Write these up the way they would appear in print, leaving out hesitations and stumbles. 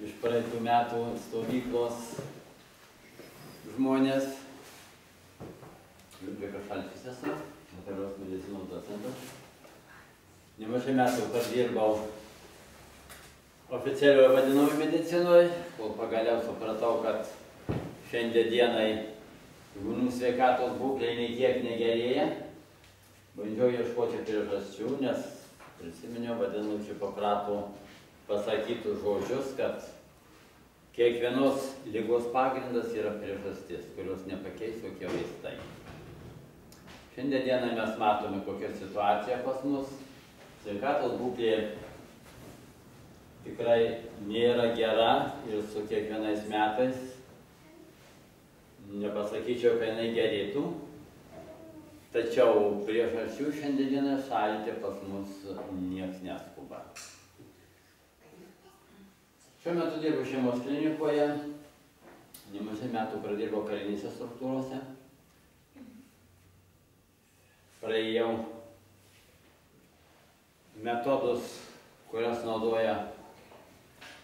iš praeitų metų stovyklos žmonės. Liudvikas Šalčius esu, veterinarijos medicinos docentas. Nemažai metų pradirbau oficialioje vadinamoje medicinoje, kol pagaliau supratau, kad šiandien dienai gyvūnų sveikatos būklė nei kiek negerėja. Bandžiau ieškoti priežasčių, nes prisiminiau vadinamų Hipokratų pasakytus žodžius, kad kiekvienos ligos pagrindas yra priežastis, kurios nepakeis jokie vaistai. Šiandien dieną mes matome, kokia situacija pas mus. Sveikatos būklė tikrai nėra gera ir su kiekvienais metais nepasakyčiau, kad jinai gerėtų. Tačiau priežasčių šiandieną šalinti pas mus nieks neskuba. Šiuo metu dirbu šeimos klinikoje, nemažai metų pradirbau karinėse struktūrose. Praėjau metodus, kurias naudoja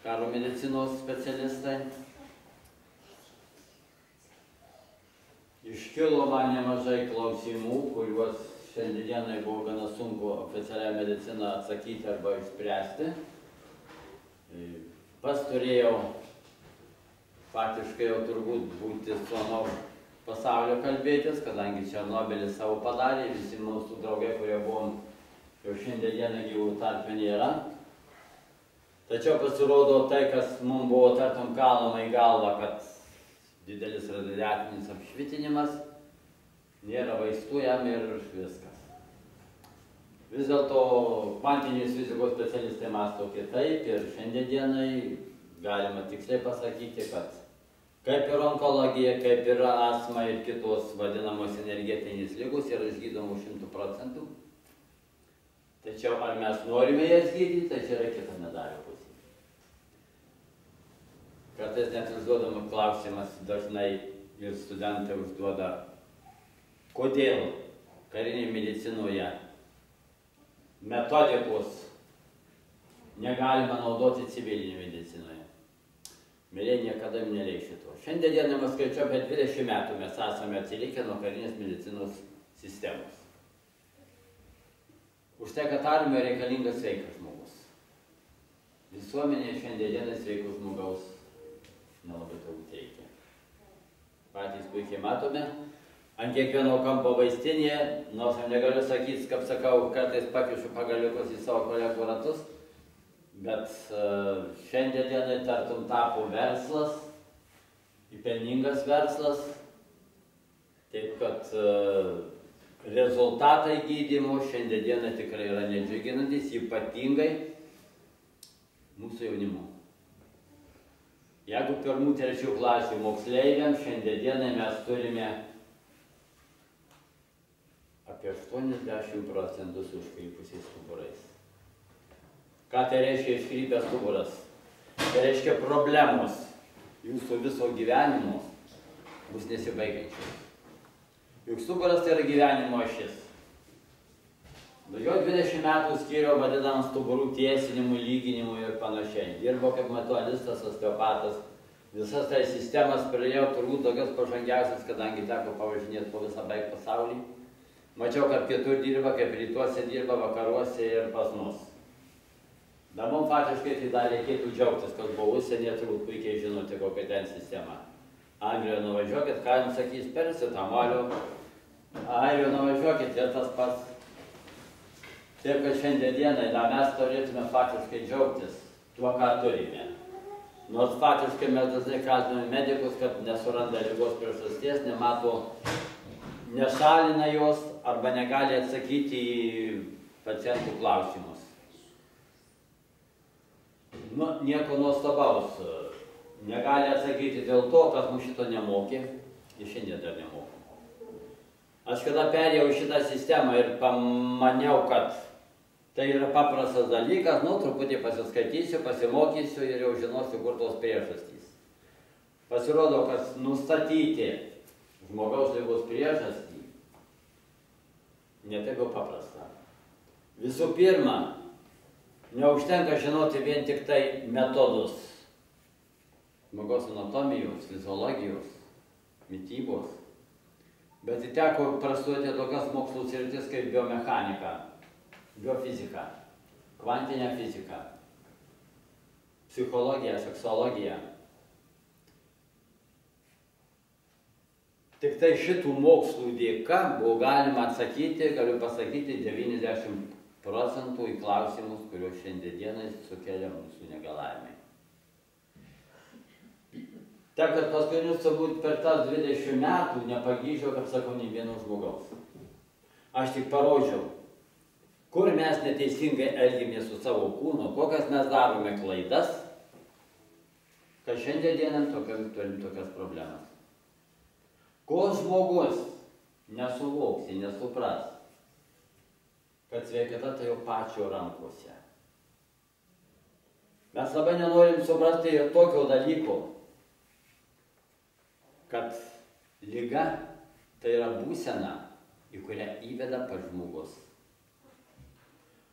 karo medicinos specialistai. Iškilo man nemažai klausimų, kuriuos šiandienai buvo gana sunku oficialią mediciną atsakyti arba išspręsti. Pats turėjau faktiškai jau turbūt būti su ano pasaulio kalbėtis, kadangi Černobylis savo padarė, visi mūsų draugai, kurie buvom jau šiandieną gyvų tarpe nėra. Tačiau pasirodo tai, kas mums buvo tartum kalama į galvą, kad didelis radiacinis apšvitinimas, nėra vaistų jam ir viskas. Vis dėlto kvantinės fizikos specialistai mąsto kitaip ir šiandienai galima tiksliai pasakyti, kad kaip ir onkologija, kaip ir astma ir kitos vadinamos energetinės ligos yra išgydomos 100%. Tačiau ar mes norime jas gydyti, tai čia yra kita medalio pusė. Kartais net užduodama klausimas dažnai ir studentai užduoda, kodėl karinėje medicinoje metodikos negalima naudoti civilinėje medicinoje. Mėlė niekada neleis šito. Šiandien mes skaičiu apie 20 metų mes esame atsilikę nuo karinės medicinos sistemos. Už tai, kad armijoje reikalingas sveikas žmogus. Visuomenėje šiandien sveikų žmogaus nelabai daug teikia. Patys puikiai matome, ant kiekvieno kampo vaistinėje, nors aš negaliu sakyti, kaip sakau, kartais pakišu pagaliukus į savo kolegų ratus, bet šiandien dienai tartum tapo verslas, pelningas verslas, taip kad rezultatai gydymo šiandien dienai tikrai yra nedžiuginantis, ypatingai mūsų jaunimo. Jeigu pirmų trečių klasių moksleiviams šiandien mes turime apie 80% su užkrypusiais stuburais. Ką tai reiškia iškrypęs stuburas? Tai reiškia problemos jūsų viso gyvenimo bus nesibaigiančios. Juk stuburas tai yra gyvenimo ašis. Daugiau 20 metų skyriau vadinam stuburų tiesinimui, lyginimui ir panašiai. Dirbau kaip mutualistas, osteopatas. Visas tai sistemas pradėjau turbūt tokias pažangiausias, kadangi teko pavažinėti po visą beveik pasaulį. Mačiau, kad kitur dirba, kaip rytuose dirba, vakaruose ir pas mus. Bet mums faktiškai tai dar reikėtų džiaugtis, kad buvo užsienyje, turbūt puikiai žinote, kokia ten sistema. Anglijoje nuvažiuokit, ką jums sakys, persitamolio. Airijoje nuvažiuokit ir tas pats. Taip, kad šiandien dienai mes turėtume faktiškai džiaugtis tuo, ką turime. Nors faktiškai mes dažnai kaltiname medikus, kad nesuranda ligos priežasties, nemato, nešalina jos arba negali atsakyti į pacientų klausimus. Nieko nuostabaus. Negali atsakyti dėl to, kad mums šito nemokė ir šiandien dar nemokė. Aš kada perėjau šitą sistemą ir pamaniau, kad tai yra paprastas dalykas, truputį pasiskaitysiu, pasimokysiu ir jau žinosiu, kur tos priežastys. Pasirodo, kad nustatyti žmogaus ligos priežastį ne taip jau paprasta. Visų pirma, neužtenka žinoti vien tik tai metodus, žmogaus anatomijos, fiziologijos, mitybos. Bet teko prastuoti tokias mokslų sritis kaip biomechanika, biofizika, kvantinė fizika, psichologija, seksologija. Tik tai šitų mokslų dėka buvo galima atsakyti, galiu pasakyti, 90% į klausimus, kuriuos šiandienai sukelia mūsų negalavimai. Taip, kad paskutinius turbūt per tas 20 metų nepagyžiau, kaip sakau, nei vieno žmogaus. Aš tik parodžiau, kur mes neteisingai elgiamės su savo kūnu, kokias mes darome klaidas, kad šiandien turim tokias problemas. Ko žmogus nesuvoksi, nesupras, kad sveikata tai jau pačio rankose. Mes labai nenorim suprasti ir tokio dalyko, kad liga tai yra būsena, į kurią įveda pats žmogus.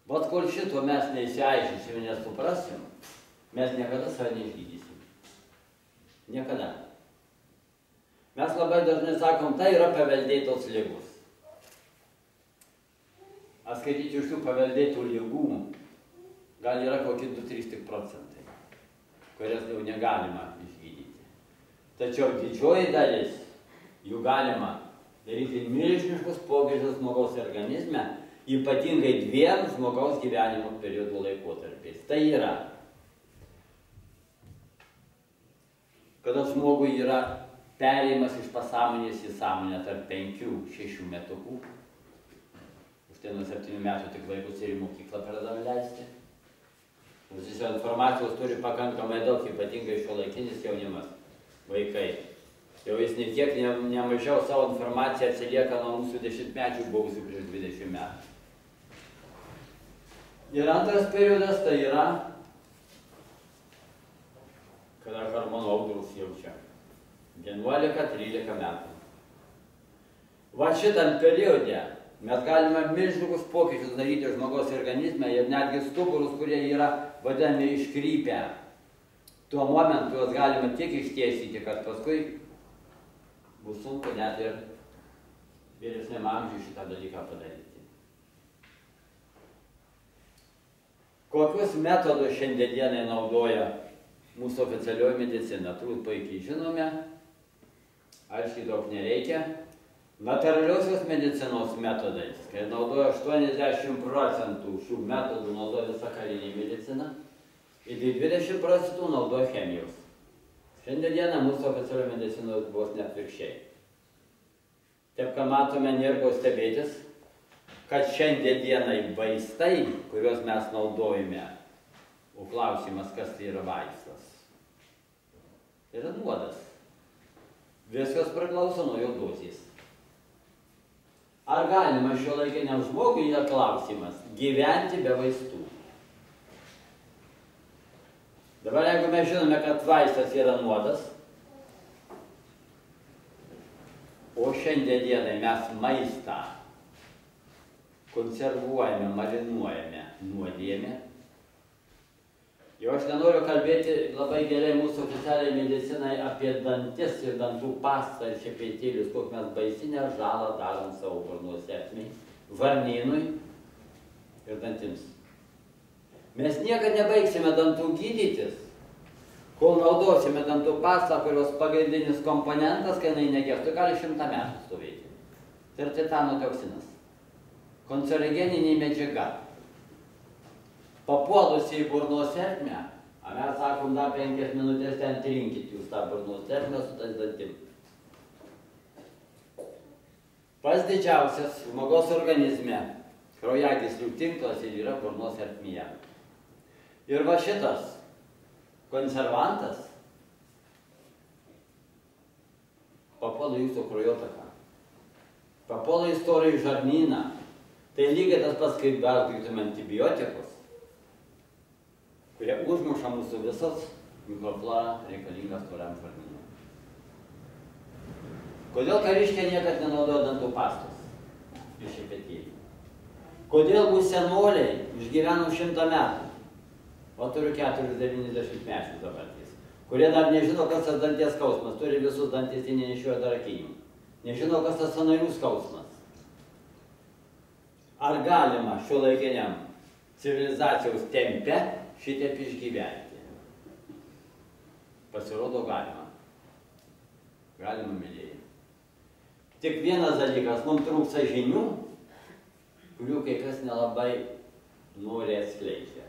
Bet kol šito mes neįsiaiškinsim ir nesuprasim, mes niekada save neišgydysim. Niekada. Mes labai dažnai sakom, tai yra paveldėtos ligos. Aš skaityčiau šių paveldėtų ligų, gal yra kokie 2-3 procentai, kurias jau negalima išgydyti. Tačiau didžioji dalis jų galima daryti milžiniškus pokyčius žmogaus organizme, ypatingai 2 žmogaus gyvenimo periodų laikotarpiais. Tai yra, kada žmogui yra perėjimas iš pasąmonės į sąmonę tarp 5-6 metukų. Už tai nuo 7 metų tik vaikus ir į mokyklą pradedame leisti. Mūsų informacijos turi pakankamai daug, ypatingai šiuolaikinis jaunimas, vaikai. Jau jis ne tiek, ne mažiau savo informaciją atsilieka nuo mūsų 10-mečių buvusių prieš 20 metų. Ir antras periodas tai yra, kada hormonų audrus jaučia. 11-13 metų. Va šitam periode mes galime milžiniškus pokyčius daryti žmogaus organizme ir netgi stuburus, kurie yra vadinami iškrypę. Tuo momentu juos galime tiek ištiesyti, kad paskui bus sunku net ir vyresniam amžiui šitą dalyką padaryti. Kokius metodus šiandienai naudoja mūsų oficialioji medicina? Turbūt puikiai žinome, aiškiai daug nereikia. Natūraliosios medicinos metodais, kai naudoja 80% šių metodų naudoja visa karinė medicina, ir 20% naudoja chemijos. Šiandieną mūsų oficialioje medicinoje bus net atvirkščiai. Taip, ką matome, nėra ko stebėtis, kad šiandienai vaistai, kuriuos mes naudojame, o klausimas, kas tai yra vaistas, tai yra nuodas. Viskas priklauso nuo jo dozės. Ar galima šiuolaikiniam žmogui, yra klausimas, gyventi be vaistų? Dabar jeigu mes žinome, kad vaistas yra nuodas, o šiandienai mes maistą konservuojame, marinuojame, nuodijame. Jau aš nenoriu kalbėti labai gerai mūsų oficialiai medicinai apie dantis ir dantų pastą ir šepetėlius, kokį mes baisinę žalą darom savo burnos ertmei, žarnynui ir dantims. Mes niekad nebaigsime dantų gydytis, kol naudosime dantų pastą, kurios pagrindinis komponentas, kai jinai negestų, gali 100 metų stovėti. Tai yra titano toksinas, kancerogeninė medžiaga. Papuolusi į burnos ertmę, mes sakom, dar 5 minutės ten trinkit jūs tą burnos ertmę su tais dantim. Pats didžiausias žmogaus organizme kraujagyslių tinklas ir yra burnos ertmėje. Ir va šitas konservantas papuola jūsų kraujotaką, papuola į storąjį žarnyną. Tai lygiai tas pats, kaip gaudytume antibiotikus, kurie užmuša mūsų visas mikroflorą reikalingas storajam žarnynui. Kodėl kariškiai niekad nenaudoja dantų pastos iš šepetėlių? Kodėl mūsų senoliai išgyveno 100 metų? O turiu 90 metų dabartys. kurie dar nežino, kas tas danties skausmas, turi visus dantis, jie nenešioja dar akinių. Nežino, kas tas sąnarių skausmas. Ar galima šiuolaikiniam civilizacijos tempe šitaip išgyventi? Pasirodo, galima. Galima, mylėjai. Tik vienas dalykas, mums trūksta žinių, kurių kai kas nelabai nori atskleidžia.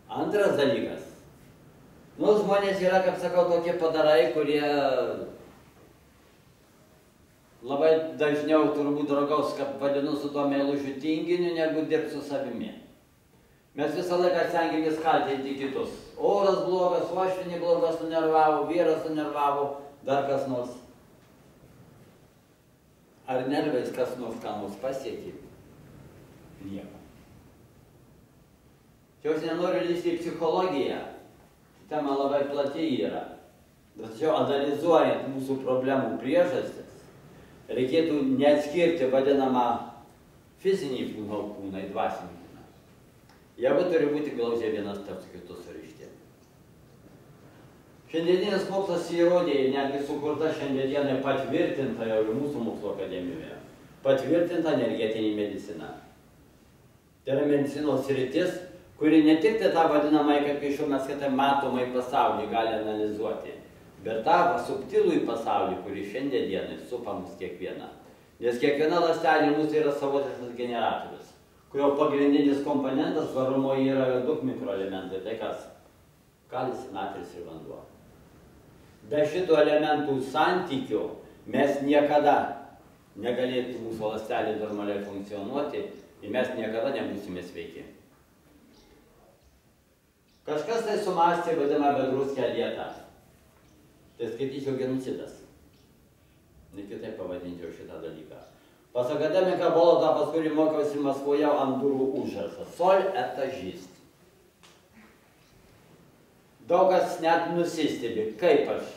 Antras dalykas. Žmonės yra, kaip sakau, tokie padarai, kurie labai dažniau turbūt draugaus, kaip vadinu, su tuo meilužiu tinginiu, negu dirbti su savimi. Mes visą laiką stengiamės kaltinti kitus. Oras blogas, uošvinė blogas sunervavo, vyras sunervavo, dar kas nors. Ar nervais kas nors ką nors pasiekė? Nieko. Čia aš nenoriu lįsti į psichologiją. Tema labai plati yra. Tačiau analizuojant mūsų problemų priežastis, reikėtų neatskirti vadinamą fizinį kūną į dvasinį kūną. Jie turi būti glaudžiai vienas tarp kitų surišti. Šiandieninis mokslas įrodė, netgi sukurta šiandienai patvirtinta jau ir mūsų mokslo akademijoje, patvirtinta energetinė medicina. Tai yra medicinos sritis, kuri ne tik tą vadinamą, kaip iš šių mes kitai matomai pasaulį gali analizuoti, bet tą subtilų į pasaulį, kurį šiandienai supa mus kiekvieną. Nes kiekviena ląstelė mūsų yra savotiškas generatorius, kurio pagrindinis komponentas varomoje yra 2 mikroelementai, tai kas? Kalis, natris ir vanduo. Be šitų elementų santykių mes niekada negalėtų mūsų ląstelė normaliai funkcionuoti ir mes niekada nebūsime sveiki. Kažkas tai sumastė vadinamą bedruskę dietą. Tai skaityčiau genocidas. Ne kitaip pavadinčiau šitą dalyką. Pas akademiką Bolotą, kurį mokiausi Maskvoje, ant durų užrašas Sol et agist. Daug kas net nusistebi, kaip aš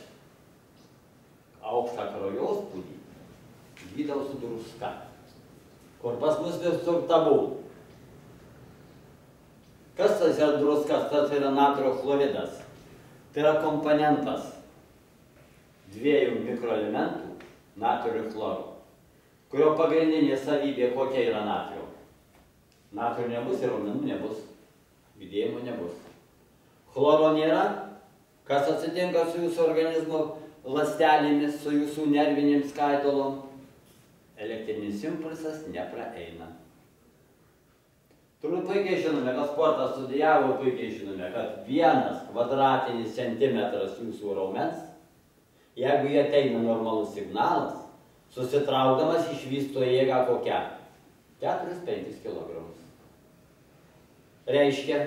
aukštą kraujospūdį gydau su druska, kur pas mus visur tabu. Kas tas yra druskas? Tas yra natrio chloridas. Tai yra komponentas 2 mikroelementų natrio ir chloro, kurio pagrindinė savybė kokia yra natrio. Natrio nebus ir raumenų nebus, judėjimo nebus. Chloro nėra, kas atsitinka su jūsų organizmo ląstelėmis, su jūsų nervinėm skaidulom, elektrinis impulsas nepraeina. Turbūt puikiai žinome, kad sportą studijavo, puikiai žinome, kad 1 kvadratinis centimetras jūsų raumens, jeigu jie ateina normalus signalas, susitraukdamas išvysto jėgą kokią? 4-5 kg. Reiškia,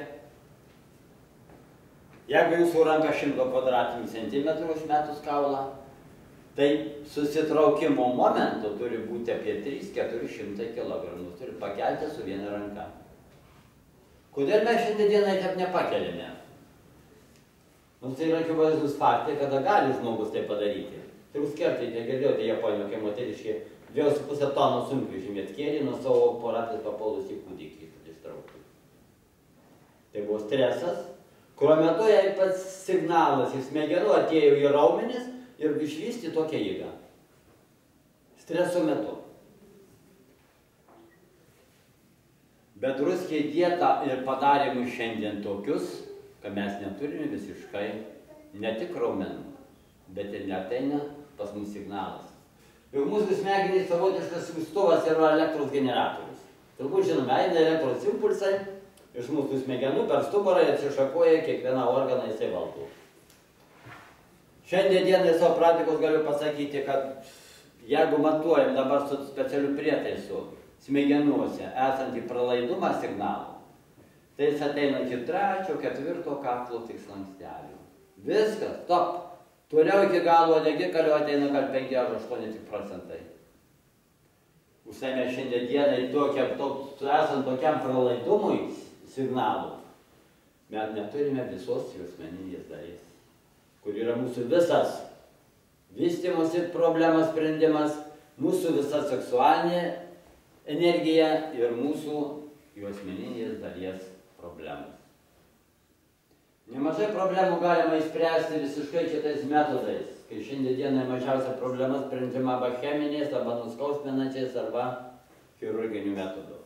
jeigu jūsų ranka 100 kvadratinių centimetrų užmetus kaulą, tai susitraukimo momentu turi būti apie 300-400 kg. Turi pakelti su viena ranka. Kodėl mes šiandienai taip nepakeliame? Tai yra akivaizdus faktai, kada gali žmogus tai padaryti. Turbūt kertite, girdėjote Japonijoje, kai moteriškė 2,5 tonos sunkvežimį atkėlė nuo savo poratės papulusį kūdikį ištraukti. Tai buvo stresas, kurio metu jai pats signalas iš smegenų atėjo į raumenis ir išvysti tokią jėgą. Streso metu. Bedruskė dieta ir padarė mus šiandien tokius, kad mes neturime visiškai ne tik raumenų, bet ir neateina pas mus signalas. Juk mūsų smegenys savotiškas siųstuvas yra elektros generatorius. Turbūt žinome, eina elektros impulsai iš mūsų smegenų per stuburą ir atsišakoja kiekvieną organą jisai valdo. Šiandien dienai savo praktikos galiu pasakyti, kad jeigu matuojam dabar su specialiu prietaisu smegenuose esantį pralaidumą signalų, tai jis ateina iki 3-4 kaklo tik slankstelių. Viskas, top. Toliau iki galo uodegikalio ateina gal 5 ar 8 procentai. Užtai mes šiandien dienai esant tokiam pralaidumui signalų, mes neturime visos juosmeninės dalies, kur yra mūsų visas vystymosi problemas sprendimas, mūsų visa seksualinė energija ir mūsų juosmeninės dalies problemos. Nemažai problemų galima išspręsti visiškai kitais metodais, kai šiandienai mažiausia problema sprendžiama arba cheminiais, arba nuskausminančiais, arba chirurginių metodų.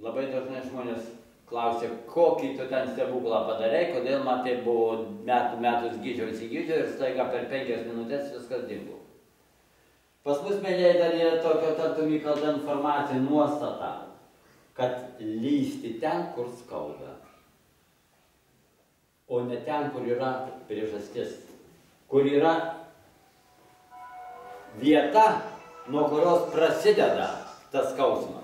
Labai dažnai žmonės klausia, kokį tu ten stebuklą padarai, kodėl man tai buvo metus gydžiausi ir staiga per 5 minutės viskas dingo. Pas mus, mėlyje, dar yra tokio tartum įkalta informacija, nuostata, kad lysti ten, kur skauda, o ne ten, kur yra priežastis, kur yra vieta, nuo kurios prasideda tas skausmas.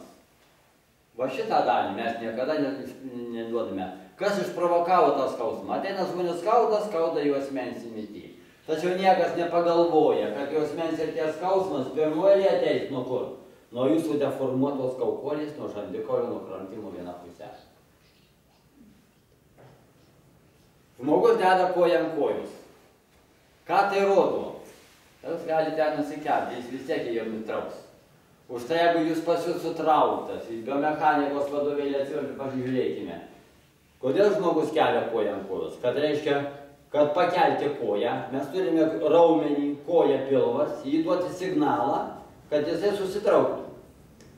Va šitą dalį mes niekada neduodame. Kas išprovokavo tą skausmą? Ateina žmonės skauda jų asmens įmitį. Tačiau niekas nepagalvoja, kad jų asmens ir tie skausmas pirmoje ateis nuo kur? Nuo jūsų deformuotos kaukolės, nuo žandikaulio, nuo krantimo vieną pusę. Žmogus deda koją ant kojos. Ką tai rodo? Jūs galite nusikelti, jis vis tiek jau nutrauks. Už tai, jeigu jūs pas jūs sutrauktas, į biomechanikos vadovėlį atsiverti, pažiūrėkime. Kodėl žmogus kelia koją ant kojos? Kad reiškia, kad pakelti koją, mes turime raumenį, koją, pilvas, jį duoti signalą, kad jisai susitrauktų.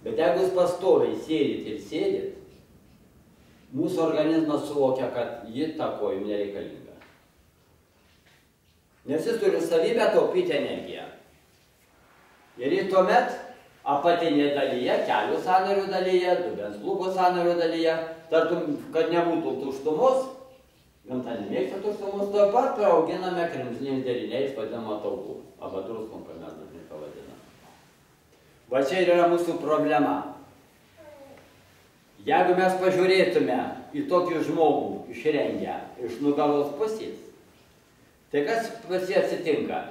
Bet jeigu jūs pastoviai sėdit ir sėdit, mūsų organizmas suvokia, kad ji ta koja jums nereikalinga. Nes jis turi savybę taupyti energiją. Ir jį tuomet apatinėje dalyje, kelių sąnarių dalyje, dubens lūpų sąnarių dalyje, tartum, kad nebūtų tuštumos, gamta nemėgsta tuštumos, tuo pat praauginame kremzliniais deriniais vadinamą taukų, arba druskom, kad mes dažnai pavadiname. Va čia yra mūsų problema. Jeigu mes pažiūrėtume į tokį žmogų išrengę iš nugaros pusės, tai kas pas jį atsitinka?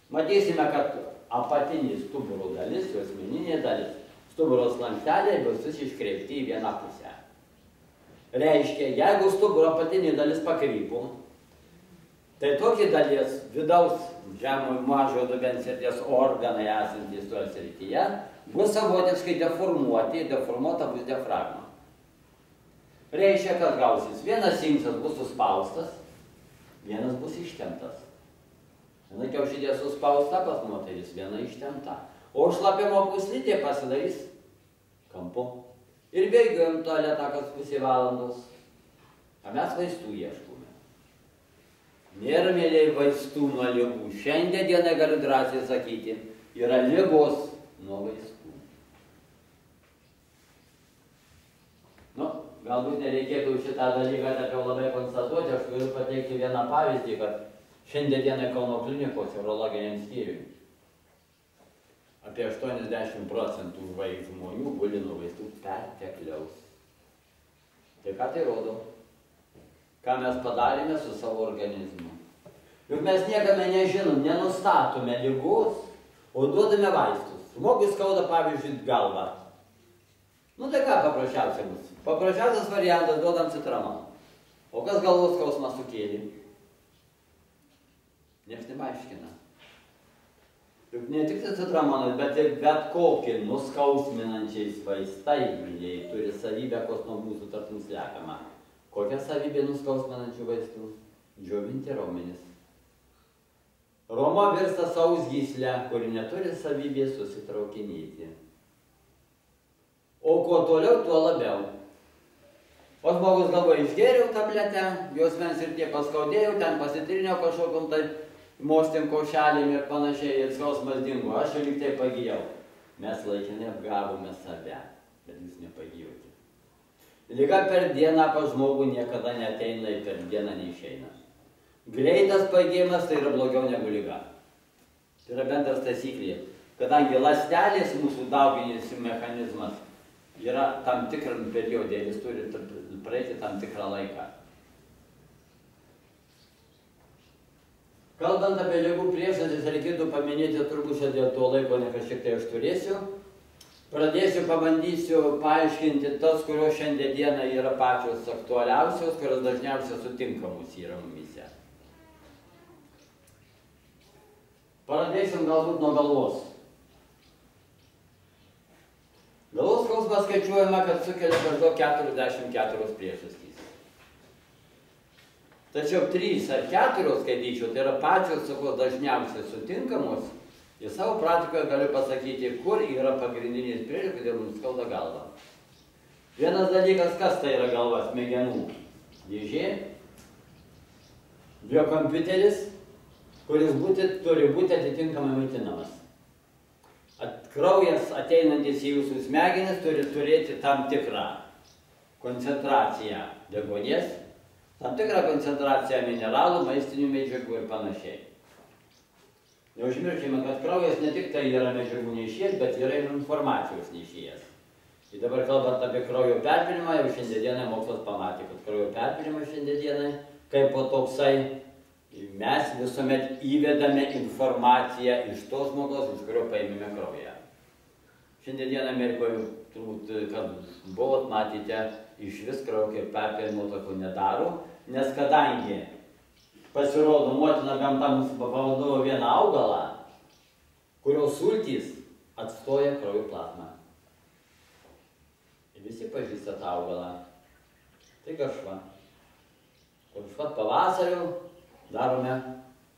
Matysime, kad apatinis stuburo dalis, juosmeninė dalis, stuburo slanksteliai bus iškreipti į vieną pusę. Reiškia, jeigu stuburo apatinė dalis pakrypo, tai tokie dalies vidaus žemo mažojo dubens srities organai esantys toje srityje bus savotiškai deformuoti, deformuota bus diafragma. Reiškia, kad gausis vienas inkstas bus suspaustas, vienas bus ištemptas. Viena kiaušidė suspausta pas moteris, viena ištempta. O šlapimo pūslytė pasidarys kampu. Ir bėgiojam tualetą kas pusė valandos. O mes vaistų ieškome. Nėra, mėlyje, vaistų nuo ligų. Šiandien dieną galiu drąsiai sakyti, yra ligos nuo vaistų. Nu, galbūt nereikėtų šitą dalyką taip jau labai konstatuoti. Aš galiu pateikti vieną pavyzdį, kad šiandien dieną Kauno klinikos urologiniam skyriui apie 80% žmonių guli nuo vaistų pertekliaus. Tai ką tai rodo? Ką mes padarėme su savo organizmu? Juk mes niekame nežinom, nenustatome ligos, o duodame vaistus. Žmogui skauda, pavyzdžiui, galvą. Nu tai ką paprasčiausia bus? Paprasčiausias variantas, duodam citramoną. O kas galvos skausmą sukėlė? Niekas nepaaiškina. Juk ne tik citramonas, bet ir bet kokie nuskausminančiais vaistai, mėlyje, turi savybę, kos nuo mūsų tartum slepiama. Kokia savybė nuskausminančių vaistų? Džiovinti raumenis. Roma virsta sausgyslę, kuri neturi savybės susitraukinėti. O kuo toliau, tuo labiau. O žmogus galvoja, išgėriau tabletę, jos mens ir tie paskaudėjau, ten pasitrinėjau kažkokiam tai mostėm košelėm ir panašiai, ir skausmas dingo. Aš jau lyg tai pagijau. Mes laikinai apgavome save, bet jūs nepagijote. Liga per dieną pas žmogų niekada neateina ir per dieną neišeina. Greitas pagijimas tai yra blogiau negu liga. Tai yra bendras taisyklė. Kadangi ląstelės mūsų dauginės mechanizmas yra tam tikram periode, jis turi praeiti tam tikrą laiką. Kalbant apie ligų priežastis, reikėtų paminėti, turbūt dėl to laiko ne kažkiek tai aš turėsiu. Pradėsiu, pabandysiu paaiškinti tas, kurios šiandien dieną yra pačios aktualiausios, kurios dažniausiai sutinkamus yra mumise. Pradėsim galbūt nuo galvos. Galvos skausmas skaičiuojama, kad sukelia maždaug 44 priežastys. Tačiau 3 ar 4 skaityčiau, tai yra pačios, sakau, dažniausiai sutinkamos. Ir savo praktikoje galiu pasakyti, kur yra pagrindinis priežastis, kodėl mums skauda galva. Vienas dalykas, kas tai yra galva, smegenų dėžė, biokompiuteris, kuris turi būti atitinkamai maitinamas. Kraujas ateinantis į jūsų smegenis turi turėti tam tikrą koncentraciją deguonies, tam tikrą koncentraciją mineralų, maistinių medžiagų ir panašiai. Neužmirškime, kad kraujas ne tik tai yra medžiagų nešėjas, bet yra ir informacijos nešėjas. Ir dabar kalbant apie kraujo perpylimą, jau šiandieną mokslas pamatė, kad kraujo perpylimas šiandieną, kaip po toksai, mes visuomet įvedame informaciją iš tos žmogaus, iš kurio paėmėme kraują. Šiandieną Amerikoje, turbūt, kad buvot, matėte, iš vis kraujo perpylimo tokio nedaro, nes kadangi pasirodo, motina gamta mums pavaldavo vieną augalą, kurios sultys atstoja kraujo plazmą. Ir visi pažįsta tą augalą. Tai garšva. Garšva pavasariu darome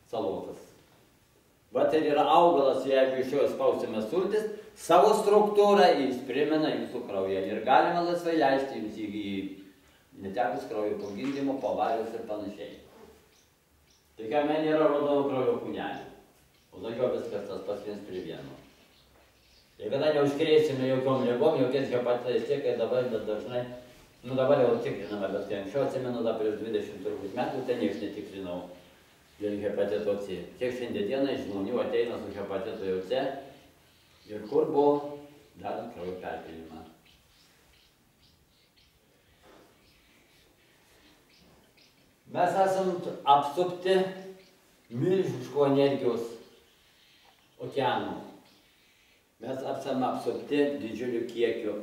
salotas. Bet ir yra augalas, jeigu iš jo spausime sultis, savo struktūrą jis primena jūsų kraują. Ir galima laisvai leisti jums į netekus kraujo po gimdymo, po avarijos ir panašiai. Tai kame nėra raudono kraujo kūnelį, o daugiau viskas tas pats viens prie vieno. Ir kada neužkrėsime jokiom ligom, jokiais hepatitais tiek, kai dabar dažnai, dabar jau tikriname, bet kai anksčiau atsimenu, dar prieš 20 metų, tai nieks netikrinau dėl hepatito C. Kiek šiandieną žmonių ateina su hepatitu C ir kur buvo darant kraujo perpylimą. Mes esam apsupti milžiniškų energijos okeanų. Mes esame apsupti didžiuliu kiekiu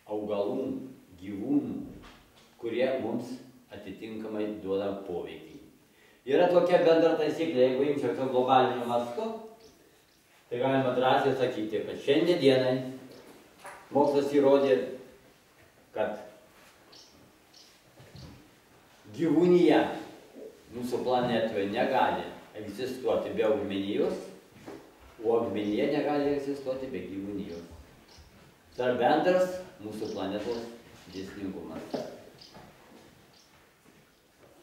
augalų, gyvūnų, kurie mums atitinkamai duoda poveikį. Yra tokia bendra taisyklė, jeigu imčiau to globaliniu mastu, tai galima drąsiai sakyti, kad šiandienai mokslas įrodė, kad gyvūnija mūsų planetoje negali egzistuoti be augmenijos, o augmenija negali egzistuoti be gyvūnijos. Tai yra bendras mūsų planetos dėsningumas.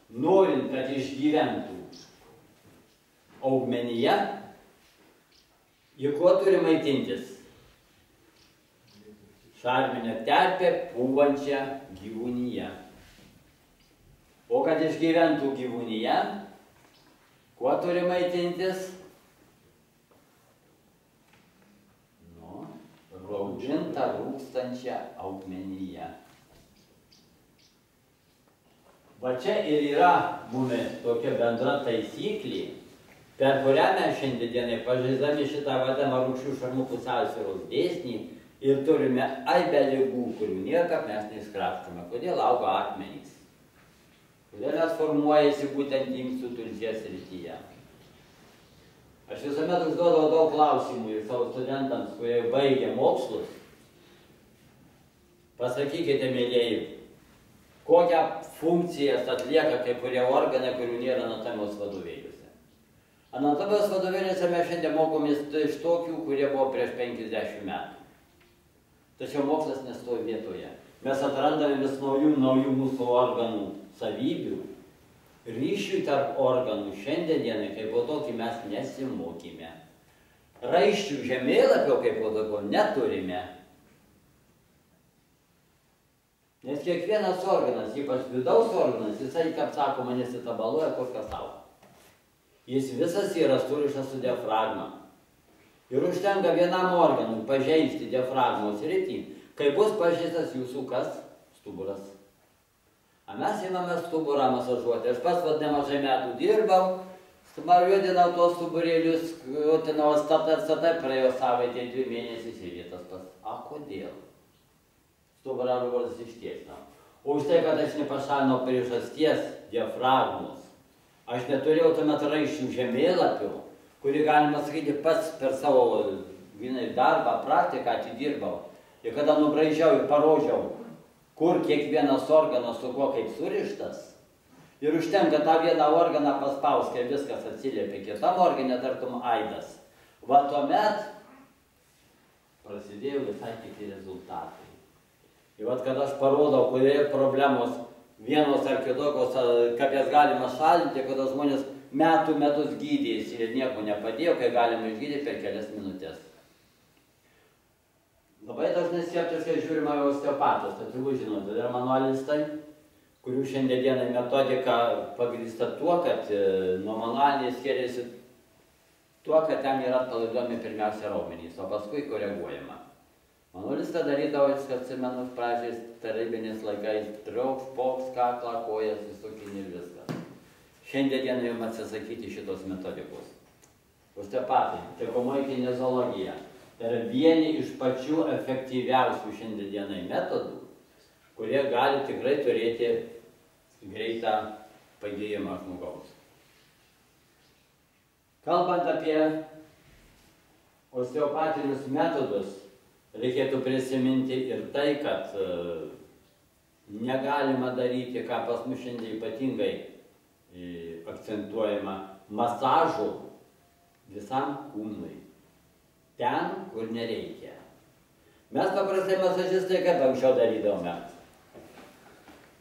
Norint, kad išgyventų augmenija, ji kuo turi maitintis? Šarminę terpę pūvančią gyvūniją. O kad išgyventų gyvūnija, kuo turi maitintis? Raudžinta rūkstančia augmenija. Va čia ir yra mumis tokia bendra taisyklė, per kurią mes šiandienai pažaisdami šitą vadamą rūgščių šarmų pusiausvyros dėsnį ir turime aibę ligų, kurių niekad mes neiškrapštome. Kodėl auga akmenys? Kodėl nes formuojasi būtent inkstų tulžies srityje? Aš visuomet užduodavau daug klausimų ir savo studentams, kurie baigė mokslus. Pasakykite, mėlėjai, kokią funkciją atlieka kai kurie organai, kurių nėra anatomijos vadovėliuose. Anatomijos vadovėliuose mes šiandien mokomės iš tokių, kurie buvo prieš 50 metų. Tačiau mokslas nestovi vietoje. Mes atrandame vis naujų mūsų organų savybių. Ryšių tarp organų šiandienai kaip po tokį mes nesimokime. Raiščių žemėlapio kaip po tokio neturime. Nes kiekvienas organas, ypač vidaus organas, jisai, kaip sakoma, nesitabaluoja kur kas savo. Jis visas yra surištas su diafragma. Ir užtenka vienam organui pažeisti diafragmos sritį, kai bus pažeistas jūsų kas? Stuburas. A mes imame stuburą masažuoti. Aš pats nemažai metų dirbau, mariuodinau tuos stuburėlius, jotinau statai, praėjo savaitė, 2 mėnesius ir vietas pas. A, kodėl? Stuburą ruodas ištiesnau. O už tai, kad aš nepašalinau priežasties diafragmos, aš neturėjau tuomet raiščių žemėlapių, kurį galima sakyti pats per savo darbą, praktiką atidirbau. Ir kada nubraižiau ir parodžiau, kur kiekvienas organas su kuo kaip surištas, ir užtenka tą vieną organą paspausti, kai viskas atsiliepia kitam organė, tartum aidas. Va tuomet prasidėjo visai kiti rezultatai. Ir vat, kad aš parodau, kurie problemos vienos ar kitokios, kaip jas galima šalinti, kada žmonės metus gydėsi ir nieko nepadėjo, kai galima išgydyti per kelias minutės. Labai dažnai skeptiškai žiūrima į osteopatus, tai turbūt žinote, tai yra manualistai, kurių šiandienai metodika pagrįsta tuo, kad nuo manualiniai skiriasi tuo, kad ten yra atpalaiduojami pirmiausia raumenys, o paskui koreguojama. Manualistą darydavo, kad atsimenu, pradžiais tarybiniais laikais trauks, poks, kaklą, kojas, įsukinį ir viskas. Šiandien jums atsisakyti šitos metodikos. Osteopatai, taikomoji kineziologija. Tai yra vieni iš pačių efektyviausių šiandienai metodų, kurie gali tikrai turėti greitą pagijimą žmogaus. Kalbant apie osteopatinius metodus, reikėtų prisiminti ir tai, kad negalima daryti, ką pas mus šiandien ypatingai akcentuojama, masažų visam kūnui. Ten, kur nereikia. Mes paprastai masažistai, kaip anksčiau darydavome.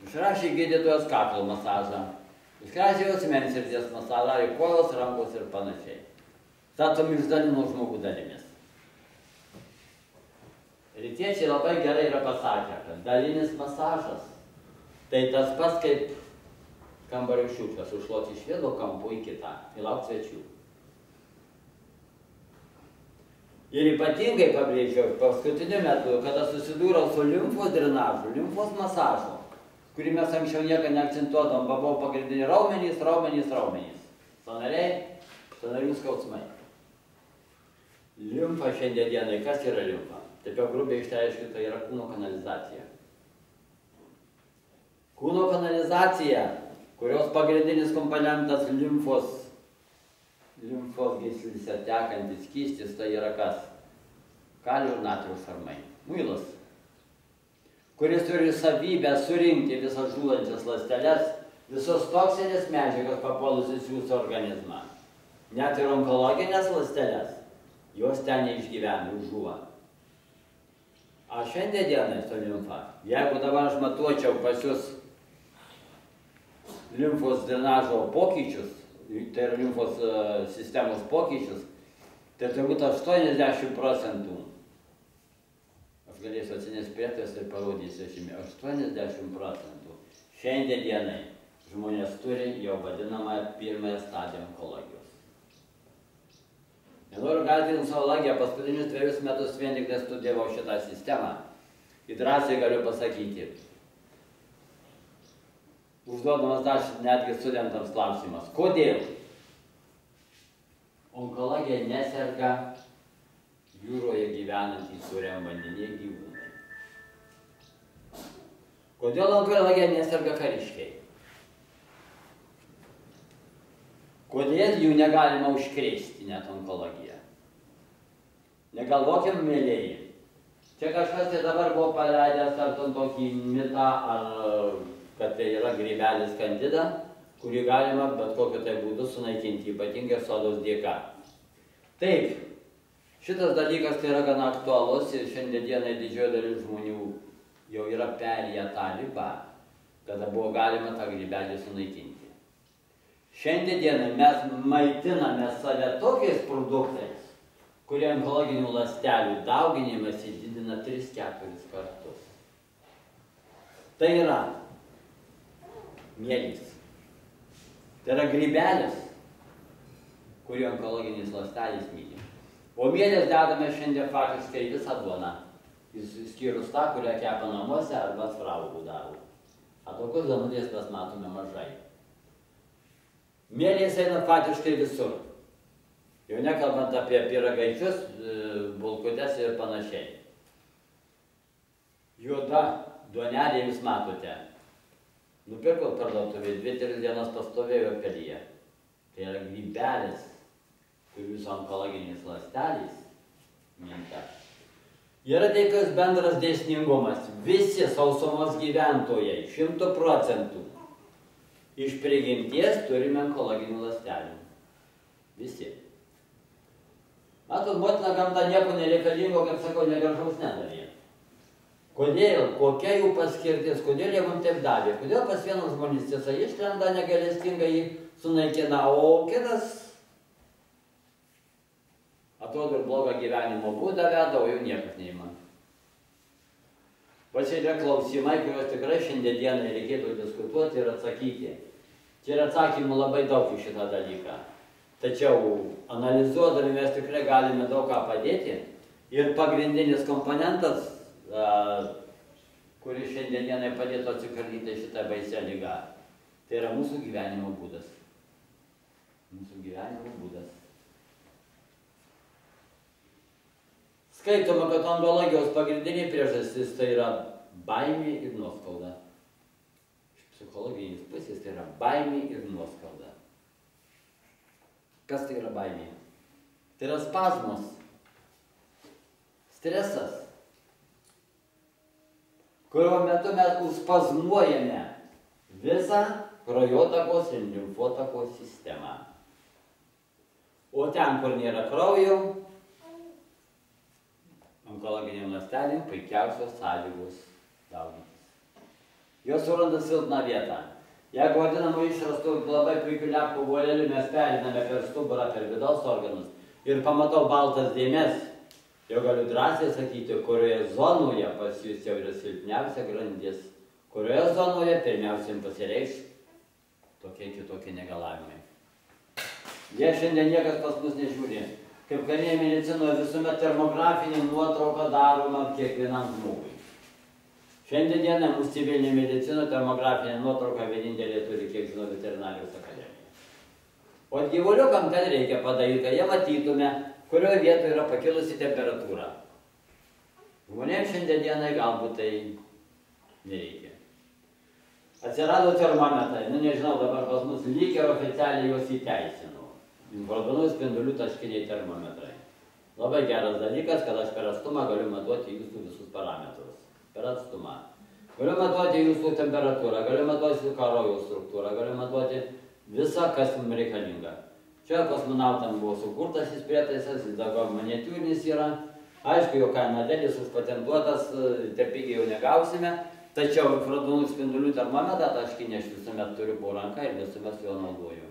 Išrašė gydytojas kaklo masažą, išrašė asmens srities masažą, į kojos, rankos ir panašiai. Tatom išdalino žmogų dalimis. Rytiečiai labai gerai yra pasakę, kad dalinis masažas tai tas pats kaip kambario šiukšles, užšluoti iš vieno kampo į kitą, įlaukti svečių. Ir ypatingai pabrėžiau paskutiniu metu, kada susidūriau su limfos drenažu, limfos masažu, kurį mes anksčiau nieką neakcentuodom, buvo pagrindiniai raumenys. Sąnariai, sąnarių skausmai. Limfa šiandienai, kas yra limfa? Taip jau grubiai išreiškiu, tai yra kūno kanalizacija. Kūno kanalizacija, kurios pagrindinis komponentas limfos gyslyse tekantis skystis, tai yra kas? Kalio ir natrio šarmai. Muilas, kuris turi savybę surinkti visas žūvančias ląsteles, visos toksinės medžiagas papuolusius jūsų organizmą. Net ir onkologinės ląsteles, jos ten neišgyvena, žūva. A šiandienai su limfa, jeigu dabar aš matuočiau pas jūs limfos drenažo pokyčius, tai yra limfos sistemos pokyčius, tai turbūt 80%. Aš galėsiu atsinešti prietaisą ir parodysiu žymį. 80% šiandienai žmonės turi jau vadinamą pirmąją stadiją onkologijos. Nenoriu gąsdinti onkologiją, paskutinius 2 metus vien tik studijavau šitą sistemą. Ir drąsiai galiu pasakyti, užduodamas dar netgi studentams klausimas, kodėl onkologija neserga jūroje gyvenantys sūriam vandenyje gyvūnai? Kodėl onkologija neserga kariškiai? Kodėl jų negalima užkrėsti net onkologiją? Negalvokim, mėlėjai. Čia kažkas tai dabar buvo paleidęs tartum tokį mitą, kad tai yra grybelis kandida, kurį galima bet kokiu tai būdu sunaikinti, ypatingai sodos dėka. Taip, šitas dalykas tai yra gana aktualus ir šiandienai didžioji dalis žmonių jau yra perėję tą ribą, kada buvo galima tą grybelį sunaikinti. Šiandienai mes maitiname save tokiais produktais, kurie onkologinių ląstelių dauginimąsi didina 3-4 kartus. Tai yra mielys. Tai yra grybelis, kurį onkologinis ląstelis myli. O mielės dedame šiandien faktiškai visą duoną, išskyrus tą, kurią kepa namuose arba sfraugų daro. A tokios danutės mes matome mažai. Mielės eina faktiškai visur. Jau nekalbant apie pyragaičius, bulkutes ir panašiai. Juoda duonelė jūs matote. Nupirkau parduotuvėje, 2-3 dienas pastovėjo kelyje. Tai yra grybelis, kur jūsų onkologiniais ląstelės minta. Yra teikas bendras dėsningumas. Visi sausumos gyventojai 100% iš prigimties turime onkologinių ląstelių. Visi. Matot, motina gamta nieko nereikalingo, kaip sakau, negražaus nedavė. Kodėl? Kokia jų paskirtis? Kodėl jie mums taip davė? Kodėl pas vienas žmonės tiesa išlenda negalestingai jį sunaikina, o kitas atrodo ir blogą gyvenimo būdą veda, o jau niekas neįma. Va čia yra klausimai, kuriuos tikrai šiandieną reikėtų diskutuoti ir atsakyti. Čia yra atsakymų labai daug į šitą dalyką. Tačiau analizuodami mes tikrai galime daug ką padėti. Ir pagrindinis komponentas, kuris šiandienai padėtų atsikratyti šitą baisią ligą, tai yra mūsų gyvenimo būdas. Mūsų gyvenimo būdas. Skaitoma, kad onkologijos pagrindinė priežastis tai yra baimė ir nuoskauda. Iš psichologinės pusės tai yra baimė ir nuoskauda. Kas tai yra baimė? Tai yra spazmas, stresas, kurio metu mes užspazmuojame visą kraujotakos ir limfotakos sistemą. O ten, kur nėra kraujo, onkologiniam ląstelėm puikiausios sąlygos daugintis. Jos suranda silpną vietą. Jeigu vadinamų išrastų labai puikių lepų volelių mes periname per stuburą, per vidaus organus ir pamatau baltas dėmes, jau galiu drąsiai sakyti, kurioje zonoje pas jūs jau yra silpniausia grandis, kurioje zonoje pirmiausiai pasireikš tokie kitokie negalavimai. Jie šiandien niekas pas mus nežiūri. Kaip karinėje medicinoje visuomet termografinė nuotrauka daroma kiekvienam žmogui. Šiandien dieną mūsų civilinė medicina termografinė nuotrauka vienintelė turi, kiek žinau, veterinarijos akademija. O gyvuliukam ten reikia padaryti, kad jie matytume, kurioje vietoje yra pakilusi temperatūra. Žmonėms šiandien dienai galbūt tai nereikia. Atsirado termometrai, nežinau, dabar pas mus lyg ir oficialiai juos įteisino. Infraraudonųjų spindulių taškiniai termometrai. Labai geras dalykas, kad aš per atstumą galiu matuoti jūsų visus parametrus. Per atstumą. Galiu matuoti jūsų temperatūrą, galiu matuoti jūsų kraujo struktūrą, galiu matuoti visą, kas jums reikalinga. Čia kosmonautam buvo sukurtas šis prietaisas, jis dabar miniatiūrinis yra. Aišku, jo kaina dėlis užpatentuotas, taip pigiai jau negausime. Tačiau infraraudonųjų spindulių termometrą taškinį aš visuomet turiu po ranką ir visuomet su juo naudoju.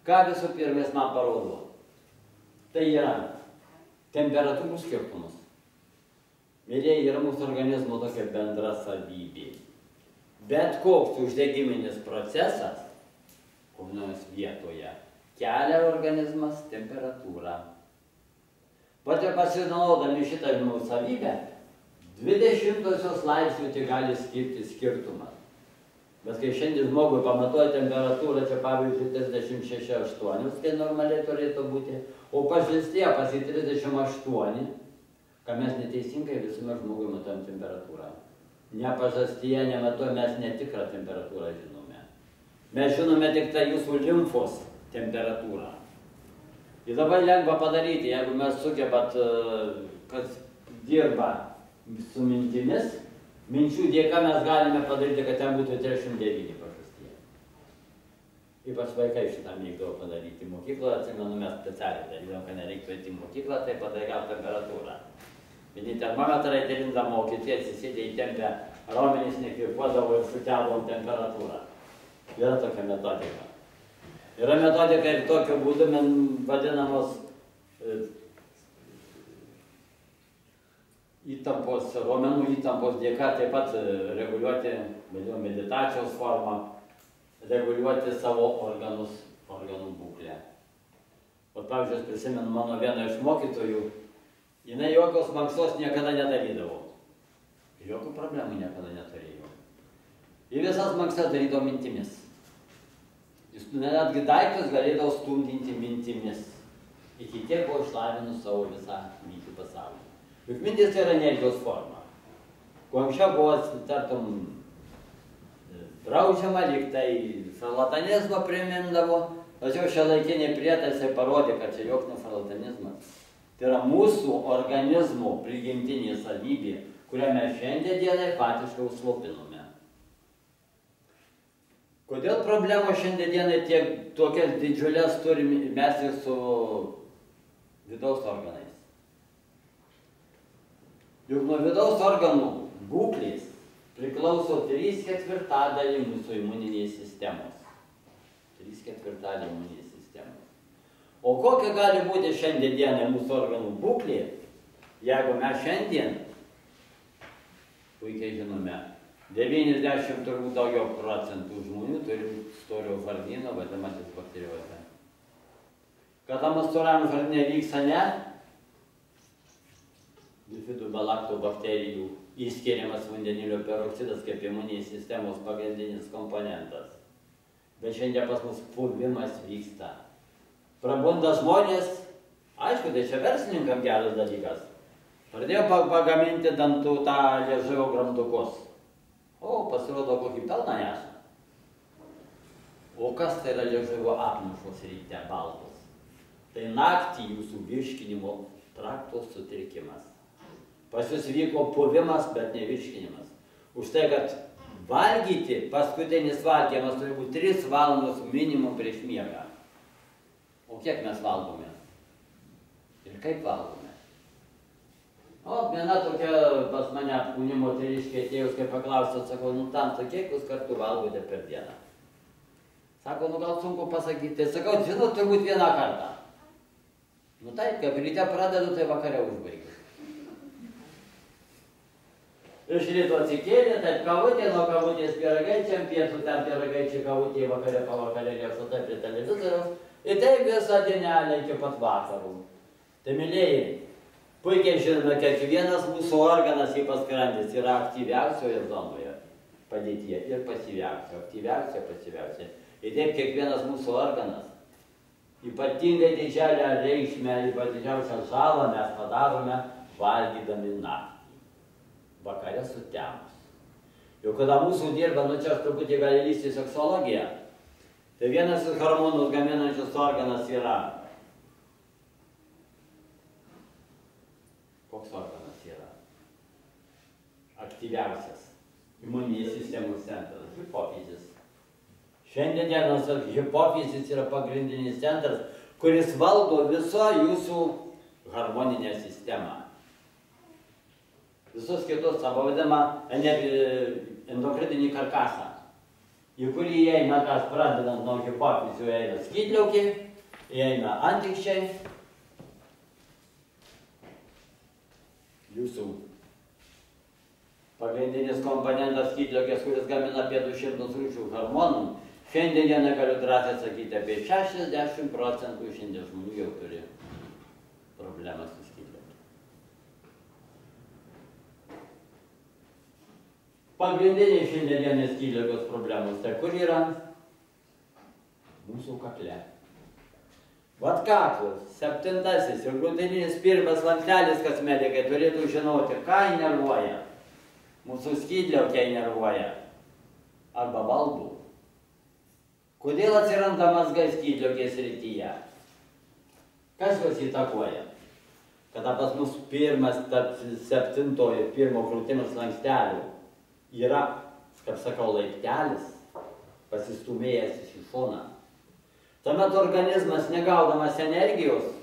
Ką visų pirma jis man parodo? Tai yra temperatūrų skirtumus. Mėlyje yra mūsų organizmo tokia bendra savybė. Bet koks uždegiminis procesas, kokioje vietoje, kelia organizmas temperatūrą. Pat ir pasinaudodami šitą savybę, 20 laipsnių tik gali skirti skirtumas. Bet kai šiandien žmogui pamatuoja temperatūrą, čia pavyzdžiui 36,8, tai normaliai turėtų būti, o pažastie pasi 38, ką mes neteisingai visuomet žmogui matuojam temperatūrą. Ne pažastyje nematuojam, mes netikrą temperatūrą žinome. Mes žinome tik tai jūsų limfos temperatūrą. Ir labai lengva padaryti, jeigu mes sugebat, kas dirba su mintimis, minčių dėka mes galime padaryti, kad ten būtų 39 pažastyje. Ypač vaikai šitą mėgdavo padaryti. Mokykloje, atsimenu, mes specialiai darydavom, kad nereiktų eiti į mokyklą, tai padarėm temperatūrą. Vieni termometrai dalindavo, o kiti atsisėdė įtempę raumenys, nekvėpuodavo ir sukeldavom temperatūrą. Yra tokia metodika. Yra metodika ir tokiu būdu vadinamos įtampos, raumenų įtampos dėka taip pat reguliuoti, meditacijos formą, reguliuoti savo organų būklę. O pavyzdžiui, aš prisimenu mano vieną iš mokytojų, jinai jokios mankštos niekada nedarydavo. Jokių problemų niekada neturėjo. Ir visas mankštas darydavo mintimis. Jis netgi daiktus galėdavo stumdinti mintimis. Iki tiek buvo išlavinus savo visą minčių pasaulį. Juk mintis tai yra energijos forma. Kuo anksčiau buvo, tartum, draudžiama, lyg tai šarlatanizmą primindavo, tačiau šiuolaikiniai prietaisai parodė, kad čia joks ne šarlatanizmas. Tai yra mūsų organizmo prigimtinė savybė, kurią mes šiandien dienai patiškai užslopinome. Kodėl problemos šiandien dienai tiek tokias didžiulės turime mes ir su vidaus organais? Juk nuo vidaus organų būklės priklauso 3/4 mūsų imuninės sistemos. 3/4 imuninės sistemos. O kokia gali būti šiandien dienai mūsų organų būklė, jeigu mes šiandien, puikiai žinome, 90 turbūt daugiau procentų žmonių turi storio žarnyno, vadinamasis bakteriozė. Kada mūsų storiam žarnyne vyksta ne bifidobalaktobakterijų įskiriamas vandenilio peroksidas kaip imuninės sistemos pagrindinis komponentas. Bet šiandien pas mus puvimas vyksta. Prabunda žmonės, aišku, tai čia verslininkam geras dalykas. Pradėjo pagaminti dantų tą liežuvio grandukus. O, pasirodo, kokį pelną neša. O kas tai yra liežuvio apmušos ryte baltos? Tai naktį jūsų virškinimo trakto sutrikimas. Pas jūs vyko puvimas, bet ne virškinimas. Už tai, kad valgyti, paskutinis valgymas turi būti 3 valandos minimum prieš miegą. O kiek mes valgome? Ir kaip valgome? O, viena tokia pas mane apkūni moteriškė atėjus, kai paklausė, sakau, nu tamsa, kiek jūs kartų valgote per dieną? Sako, nu gal sunku pasakyti. Tai sakau, žinot, turbūt vieną kartą. Nu taip, kaip ryte pradedu, tai vakare užbaigiu. Iš ryto atsikėlė, taip kavutė, nuo kavutės pyragaičiam, pietų ten pyragaičiai kavutė, vakare pavakarėlė šota prie televizoriaus. Ir taip visą dienelę iki pat vakarų. Tai, mylėjai, puikiai žinome, kad kiekvienas mūsų organas, ypač skrandis, yra aktyviausioje zonoje padėtyje ir pasyviausia, aktyviausia, pasyviausia. Ir taip kiekvienas mūsų organas, ypatingai didžiausią reikšmę, ypatingiausią žalą mes padarome valgydami naktį. Vakare sutemus. Jau kada mūsų dirba, nu čia truputį gali lysti seksologija, tai vienas iš hormonus gaminančius organas yra. Koks organas yra? Aktyviausias. Imuninės sistemos centras. Hipofizis. Šiandien dienos hipofizis yra pagrindinis centras, kuris valdo visą jūsų harmoninę sistemą. Visus kitus, savo vadinamą endokrininį karkasą, į kurį įeina, kas pradedant nuo hipofizių, įeina skydliaukė, įeina antikščiai, jūsų pagrindinis komponentas skydliaukės, kuris gamina apie 200 rūšių hormonų, šiandien dieną galiu drąsiai sakyti, apie 60% šiandien žmonių jau turi problemą su skydliaukė. Pagrindiniai šiandienės skydliaukės problemos, tai kur yra? Mūsų kakle. Vat kaklas, 7. ir grūdininis pirmas lanktelis, kas medikai turėtų žinoti, ką įnervuoja. Mūsų skydliaukę įnervuoja. Arba valdo. Kodėl atsiranda mazgai skydliaukės srityje? Kas juos įtakoja? Kada pas mus pirmas, tarp 7. ir 1. krūtinės lankstelių yra, kaip sakau, laiptelis, pasistūmėjęs į šoną. Tuomet organizmas, negaudamas energijos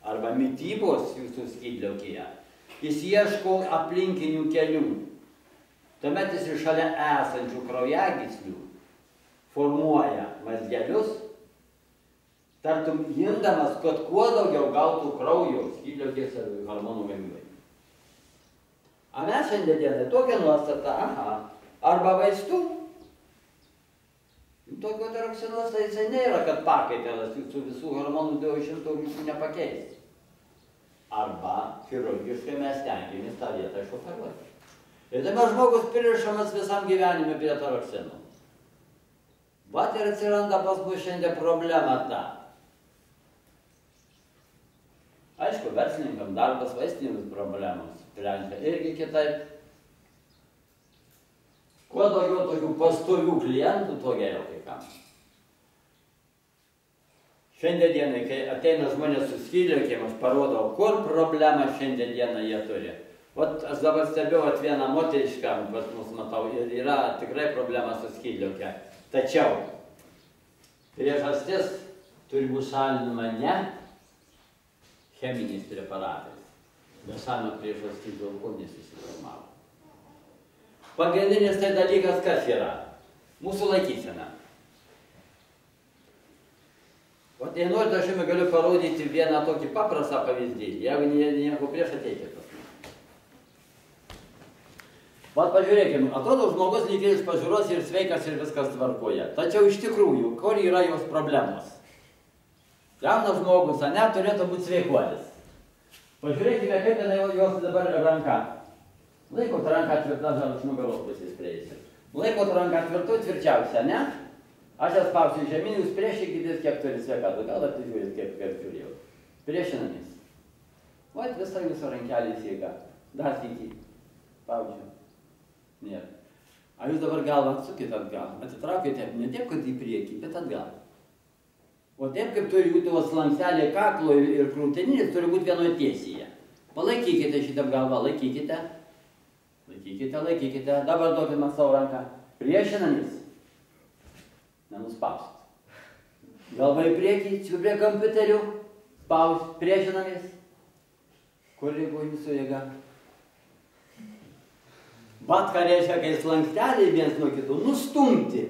arba mitybos jūsų skydliaukėje, jis ieško aplinkinių kelių. Tuomet jis iš šalia esančių kraujagyslių formuoja mazgelius, tartum imdamas, kad kuo daugiau gautų kraujo skydliaukės ir hormonų gamybai. A mes šiandien dienai tokią nuostatą, arba vaistų. Tokio tiroksinas tai jisai nėra, kad pakaitalas jūsų visų hormonų 200 rūšių nepakeis. Arba chirurgiškai mes stengiamės tą vietą išoperuoti. Ir tada žmogus pririšamas visam gyvenime prie tiroksinų. Vat ir atsiranda pas mus šiandien problema ta. Aišku, verslininkam darbas vaistinėmis problemams sprendžia irgi kitaip. Kuo daugiau tokių pastovių klientų, tuo geriau kai kam. Šiandien dienai, kai ateina žmonės su skydliaukėm, aš parodau, kur problemą šiandien dieną jie turi. Vat aš dabar stebiu vieną moterišką, pas mus matau, ir yra tikrai problema su skydliaukė. Tačiau priežastis turi būti šalinama ne cheminiais preparatais, bet šalino priežastis, dėl ko nesusiformavo. Pagrindinis tai dalykas kas yra? Mūsų laikysena. O tai norit, aš jums galiu parodyti vieną tokį paprastą pavyzdį. Jeigu nieko prieš, ateikite pas mane. Vat pažiūrėkime, atrodo žmogus lyg iš pažiūros ir sveikas ir viskas tvarkoja. Tačiau iš tikrųjų, kur yra jos problemos? Jaunas žmogus, ane, turėtų būti sveikuolis. Pažiūrėkime, kaip jos dabar ranka. Laikot ranką tvirtą, aš nugaros pusės prieisiu. Laikot ranką tvirtų, tvirčiausia, ne? Aš jas spausiu žemyn, jūs priešikitės, kiek turi sveikatų. Gal apsižiūrės, kiek turėjau. Priešinamis. Vat visą jūsų rankelės jėga. Dar sykį. Spaudžiu. Nėra. A jūs dabar galvą atsukit atgal. Atitraukite ne taip, kad į priekį, bet atgal. O taip, kaip turi būti slankselė kaklo ir krūtinis, turi būti vienoje tiesėje. Palaikykite šitą galvą, laikykite. Laikykite. Dabar duokime savo ranką. Priešinamis. Nenuspausit. Galva į priekį, čia prie kompiuterių. Spaus, priešinamis. Kur liko jūsų jėga? Vat ką reiškia, kai slanksteliai viens nuo kitų nustumti.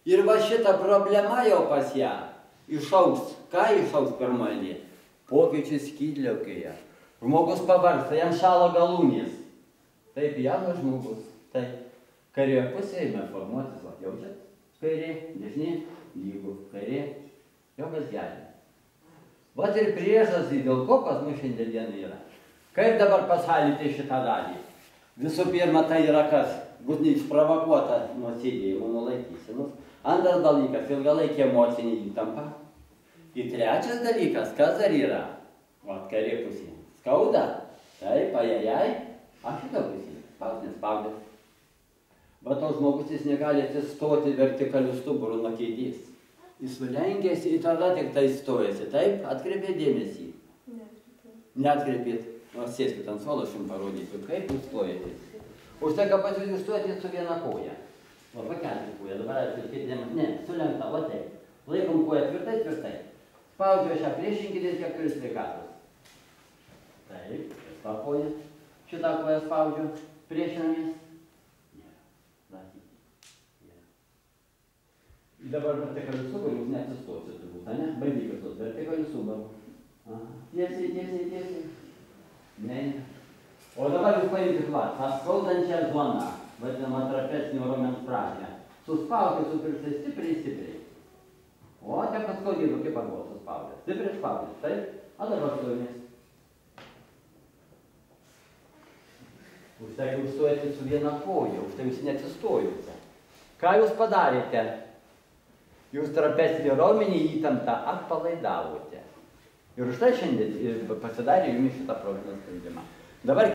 Ir va šita problema jau pas ją išaugs. Ką išaugs pirmoje? Pokyčius skydliaukėje. Žmogus pavargsta, jam šąla galūnės. Taip, jaunas žmogus. Taip. Kairėje pusėje ėmė formuotis, va, jaučiat? Kairė, dešinė, lygu, kairė, jau kas geria. Vat ir priežastys, dėl ko pas mus šiandien dieną yra. Kaip dabar pašalinti šitą dalį? Visų pirma, tai yra kas? Būtų išprovokuota nuo sėdėjimo, nuo laikysenos. Antras dalykas, ilgalaikė emocinė įtampa. Ir trečias dalykas, kas dar yra? Vat kairė pusė. Skauda? Taip, ajajai. Aš šitą pusė. Spaus, nespaudė. Bet to žmogus jis negali atsistoti vertikaliu stuburu nuo kėdės. Jis sulenkėsi ir tada tik tai stojasi. Taip, atkreipė dėmesį. Neatkreipėt. Nors sėskit ant suolo, aš jums parodysiu, kaip jūs stojatės. Užteka pas jūs stojatės su viena koja. Va, pakelti koją. Dabar atkreipkite dėmesį. Ne, sulenkta, va taip. Laikom koją tvirtai. Spaudžiu šią priešinkitės, kiek turi sveikatos. Taip, šitą koją. Šitą koją spaudžiu. Priešinamės. Dabar vertikaliu subaru jūs neatsistosit turbūt, ne? Bandykit tos vertikaliu subaru. Tiesiai. Ne. O dabar jūs paimkit va, tą skaudančią zoną, vadinamą trapecinio raumens pradžią. Suspauskit su pirštais stipriai. O, taip kad skaudytų, kaip ar buvo suspaudęs. Stipriai spaudės, taip? O dabar stojomės. Užtai jūs stojate su viena koja, užtai jūs neatsistojote. Ką jūs padarėte? Jūs trapecinį raumenį įtemptą atpalaidavote. Ir už tai šiandien pasidarė jums šitą problemą sprendimą. Dabar